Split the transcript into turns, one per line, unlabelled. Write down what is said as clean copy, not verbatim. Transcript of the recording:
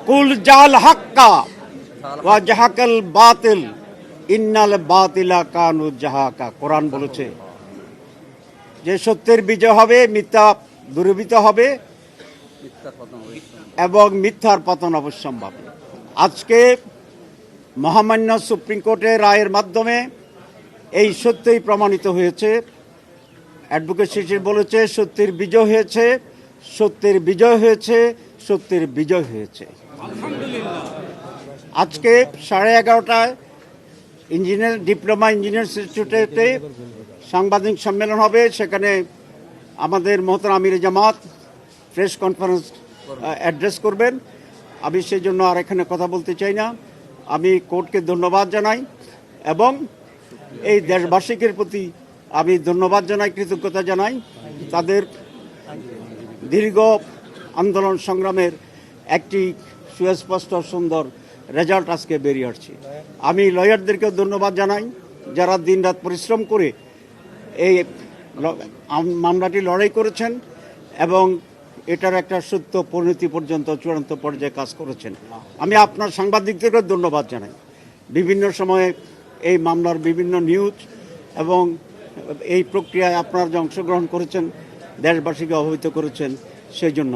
কুল জাল হাক্কা ওয়া জাহাকাল বাতিল ইন্নাল বাতিলা কানু জাহাকা। কোরআন বলেছে যে সত্যের বিজয় হবে, মিথ্যা দূরীভূত হবে এবং মিথ্যার পতন অবশ্যম্ভাবী। আজকে মহামান্য সুপ্রিম কোর্টের রায়ের মাধ্যমে এই সত্যই প্রমাণিত হয়েছে। অ্যাডভোকেট শিশির বলেছে সত্যের বিজয় হয়েছে, সত্যের বিজয় হয়েছে, সত্যের বিজয় হয়েছে। আজকে 11:30টায় ডিপ্লোমা ইঞ্জিনিয়ার্স ইনস্টিটিউটে সাংবাদিক সম্মেলন হবে। সেখানে আমাদের মোহতারাম আমির জামাত প্রেস কনফারেন্স অ্যাড্রেস করবেন। আমি সেই জন্য আর এখানে কথা বলতে চাই না। আমি কোর্টকে ধন্যবাদ জানাই এবং এই দেশবাসীদের প্রতি আমি ধন্যবাদ জানাই, কৃতজ্ঞতা জানাই। তাদের দীর্ঘ আন্দোলন সংগ্রামের একটি সুস্পষ্ট সুন্দর রেজাল্ট আজকে বেরিয়ে আসছে। আমি লয়ারদেরকেও ধন্যবাদ জানাই যারা দিনরাত পরিশ্রম করে এই মামলাটি লড়াই করেছেন এবং এটার একটা সত্য পরিণতি পর্যন্ত চূড়ান্ত পর্যায়ে কাজ করেছেন। আমি আপনার সাংবাদিকদেরকেও ধন্যবাদ জানাই। বিভিন্ন সময়ে এই মামলার বিভিন্ন নিউজ এবং এই প্রক্রিয়ায় আপনারা যে অংশগ্রহণ করেছেন, দেশবাসীকে অবহিত করেছেন, সেই জন্য